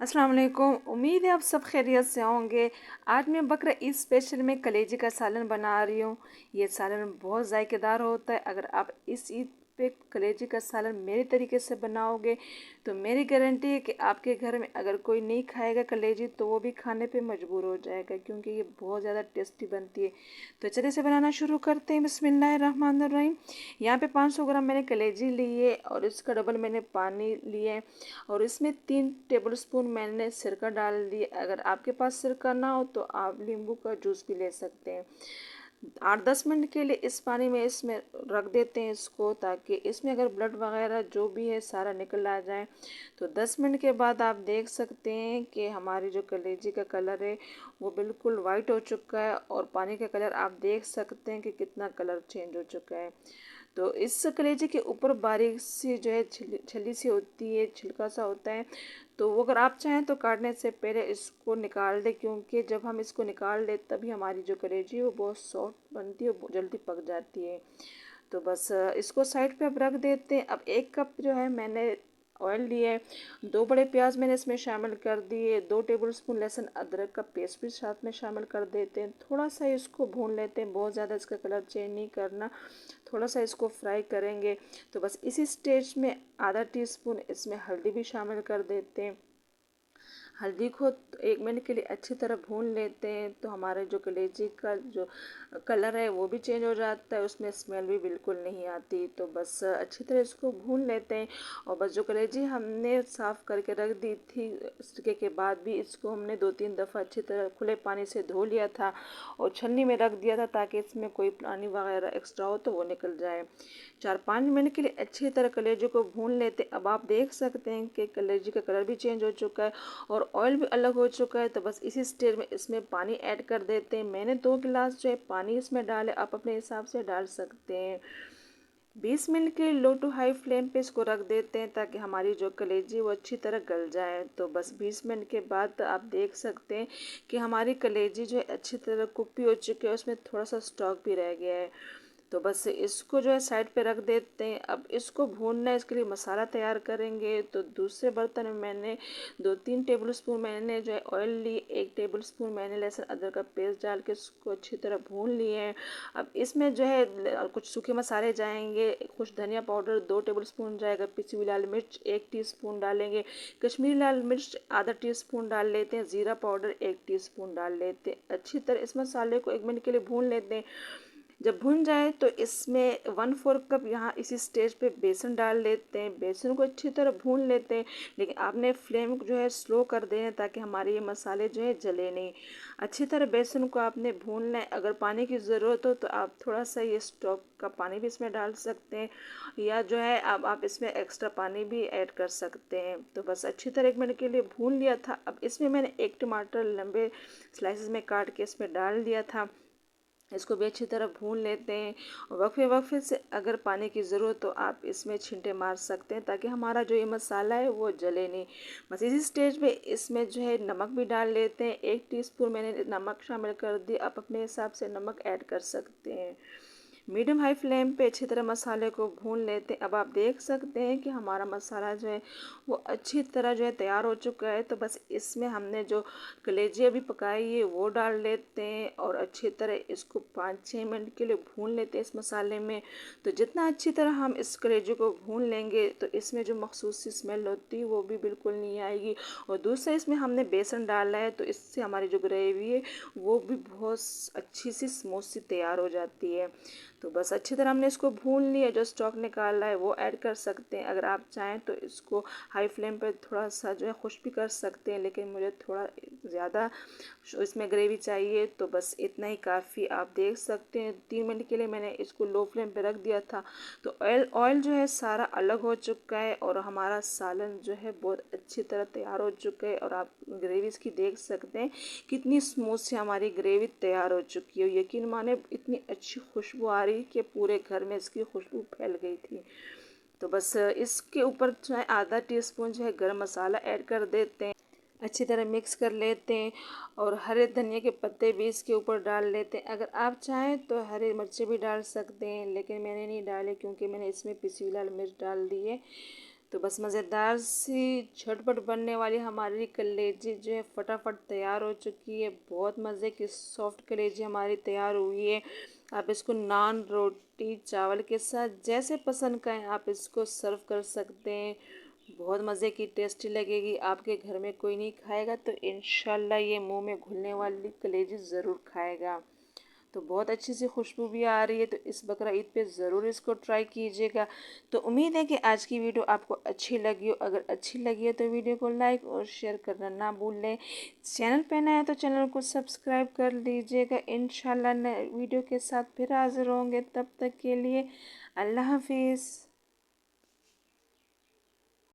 अस्सलाम वालेकुम। उम्मीद है आप सब खैरियत से होंगे। आज मैं बकरा ईद स्पेशल में कलेजी का सालन बना रही हूँ। ये सालन बहुत जायकेदार होता है। अगर आप इस ईद पे कलेजी का सालन मेरे तरीके से बनाओगे तो मेरी गारंटी है कि आपके घर में अगर कोई नहीं खाएगा कलेजी तो वो भी खाने पे मजबूर हो जाएगा, क्योंकि ये बहुत ज़्यादा टेस्टी बनती है। तो चलिए इसे बनाना शुरू करते हैं। बिस्मिल्लाहिर्रहमानिर्रहीम। यहाँ पे 500 ग्राम मैंने कलेजी ली है और इसका डबल मैंने पानी लिए और इसमें 3 टेबलस्पून मैंने सिरका डाल दिया। अगर आपके पास सिरका ना हो तो आप नींबू का जूस भी ले सकते हैं। 8-10 मिनट के लिए इस पानी में इसमें रख देते हैं इसको, ताकि इसमें अगर ब्लड वगैरह जो भी है सारा निकल आ जाए। तो 10 मिनट के बाद आप देख सकते हैं कि हमारी जो कलेजी का कलर है वो बिल्कुल वाइट हो चुका है और पानी का कलर आप देख सकते हैं कि कितना कलर चेंज हो चुका है। तो इस कलेजे के ऊपर बारीक सी जो है छली सी होती है, छिलका सा होता है। तो वो अगर आप चाहें तो काटने से पहले इसको निकाल दें, क्योंकि जब हम इसको निकाल दें तभी हमारी जो कलेजी है वो बहुत सॉफ्ट बनती है, वो जल्दी पक जाती है। तो बस इसको साइड पे अब रख देते हैं। अब 1 कप जो है मैंने ऑयल लिया है। 2 बड़े प्याज मैंने इसमें शामिल कर दिए। 2 टेबलस्पून लहसुन अदरक का पेस्ट भी साथ में शामिल कर देते हैं। थोड़ा सा इसको भून लेते हैं, बहुत ज़्यादा इसका कलर चेंज नहीं करना, थोड़ा सा इसको फ्राई करेंगे। तो बस इसी स्टेज में आधा टीस्पून इसमें हल्दी भी शामिल कर देते हैं। हल्दी को 1 मिनट के लिए अच्छी तरह भून लेते हैं, तो हमारे जो कलेजी का जो कलर है वो भी चेंज हो जाता है, उसमें स्मेल भी बिल्कुल नहीं आती। तो बस अच्छी तरह इसको भून लेते हैं। और बस जो कलेजी हमने साफ़ करके रख दी थी उसके के बाद भी इसको हमने 2-3 दफ़ा अच्छी तरह खुले पानी से धो लिया था और छन्नी में रख दिया था, ताकि इसमें कोई पानी वगैरह एक्स्ट्रा हो तो वो निकल जाए। 4-5 मिनट के लिए अच्छी तरह कलेजी को भून लेते। अब आप देख सकते हैं कि कलेजी का कलर भी चेंज हो चुका है और ऑयल भी अलग हो चुका है। तो बस इसी स्टेज में इसमें पानी ऐड कर देते हैं। मैंने 2 गिलास जो है पानी इसमें डाले, आप अपने हिसाब से डाल सकते हैं। 20 मिनट के लो टू हाई फ्लेम पे इसको रख देते हैं, ताकि हमारी जो कलेजी वो अच्छी तरह गल जाए। तो बस 20 मिनट के बाद आप देख सकते हैं कि हमारी कलेजी जो है अच्छी तरह कुक भी हो चुकी है, उसमें थोड़ा सा स्टॉक भी रह गया है। तो बस इसको जो है साइड पे रख देते हैं। अब इसको भूनना है, इसके लिए मसाला तैयार करेंगे। तो दूसरे बर्तन में मैंने 2-3 टेबलस्पून मैंने जो है ऑयल ली, 1 टेबलस्पून मैंने लहसुन अदरक का पेस्ट डाल के इसको अच्छी तरह भून लिए हैं। अब इसमें जो है कुछ सूखे मसाले जाएंगे, कुछ धनिया पाउडर 2 टेबलस्पून जाएगा, पिसी हुई लाल मिर्च 1 टीस्पून डालेंगे, कश्मीरी लाल मिर्च आधा टीस्पून डाल लेते हैं, ज़ीरा पाउडर 1 टीस्पून डाल लेते हैं। अच्छी तरह इस मसाले को 1 मिनट के लिए भून लेते हैं। जब भुन जाए तो इसमें 1/4 कप यहाँ इसी स्टेज पे बेसन डाल लेते हैं। बेसन को अच्छी तरह भून लेते हैं, लेकिन आपने फ्लेम जो है स्लो कर देना, ताकि हमारे ये मसाले जो है जले नहीं। अच्छी तरह बेसन को आपने भूनना है। अगर पानी की ज़रूरत हो तो आप थोड़ा सा ये स्टॉक का पानी भी इसमें डाल सकते हैं, या जो है अब आप इसमें एक्स्ट्रा पानी भी ऐड कर सकते हैं। तो बस अच्छी तरह 1 मिनट के लिए भून लिया था। अब इसमें मैंने 1 टमाटर लंबे स्लाइसेस में काट के इसमें डाल दिया था। इसको भी अच्छी तरह भून लेते हैं। और वक्फे वक्फे से अगर पानी की ज़रूरत हो आप इसमें छींटे मार सकते हैं, ताकि हमारा जो ये मसाला है वो जले नहीं। बस इसी स्टेज पे इसमें जो है नमक भी डाल लेते हैं। 1 टीस्पून मैंने नमक शामिल कर दिया, आप अपने हिसाब से नमक ऐड कर सकते हैं। मीडियम हाई फ्लेम पे अच्छी तरह मसाले को भून लेते हैं। अब आप देख सकते हैं कि हमारा मसाला जो है वो अच्छी तरह जो है तैयार हो चुका है। तो बस इसमें हमने जो कलेजी अभी पकाई है वो डाल लेते हैं और अच्छी तरह इसको 5-6 मिनट के लिए भून लेते हैं इस मसाले में। तो जितना अच्छी तरह हम इस कलेजी को भून लेंगे तो इसमें जो मखसूस सी स्मेल होती है वो भी बिल्कुल नहीं आएगी। और दूसरा इसमें हमने बेसन डाला है, तो इससे हमारी जो ग्रेवी है वो भी बहुत अच्छी सी स्मूथ सी तैयार हो जाती है। तो बस अच्छी तरह हमने इसको भून लिया। जो स्टॉक निकाला है वो ऐड कर सकते हैं। अगर आप चाहें तो इसको हाई फ्लेम पे थोड़ा सा जो है खुश भी कर सकते हैं, लेकिन मुझे थोड़ा ज़्यादा इसमें ग्रेवी चाहिए, तो बस इतना ही काफ़ी। आप देख सकते हैं 3 मिनट के लिए मैंने इसको लो फ्लेम पे रख दिया था। तो ऑयल जो है सारा अलग हो चुका है और हमारा सालन जो है बहुत अच्छी तरह तैयार हो चुका है। और आप ग्रेवी इसकी देख सकते हैं कितनी स्मूथ से हमारी ग्रेवी तैयार हो चुकी है। यकीन माने इतनी अच्छी खुशबू आ रही कि पूरे घर में इसकी खुशबू फैल गई थी। तो बस इसके ऊपर जो है आधा टीस्पून जो है गरम मसाला ऐड कर देते हैं, अच्छी तरह मिक्स कर लेते हैं। और हरे धनिया के पत्ते भी इसके ऊपर डाल लेते हैं। अगर आप चाहें तो हरी मिर्ची भी डाल सकते हैं, लेकिन मैंने नहीं डाले क्योंकि मैंने इसमें पिसी हुई लाल मिर्च डाल दी है। तो बस मज़ेदार सी झटपट बनने वाली हमारी कलेजी जो है फटाफट तैयार हो चुकी है। बहुत मज़े की सॉफ्ट कलेजी हमारी तैयार हुई है। आप इसको नान, रोटी, चावल के साथ जैसे पसंद करें आप इसको सर्व कर सकते हैं। बहुत मज़े की टेस्टी लगेगी। आपके घर में कोई नहीं खाएगा तो इंशाल्लाह ये मुंह में घुलने वाली कलेजी ज़रूर खाएगा। तो बहुत अच्छी सी खुशबू भी आ रही है। तो इस बकरा ईद पे ज़रूर इसको ट्राई कीजिएगा। तो उम्मीद है कि आज की वीडियो आपको अच्छी लगी हो। अगर अच्छी लगी है तो वीडियो को लाइक और शेयर करना ना भूलें। चैनल पे नया है तो चैनल को सब्सक्राइब कर लीजिएगा। इंशाल्लाह नए वीडियो के साथ फिर हाजिर होंगे। तब तक के लिए अल्लाह हाफिज़।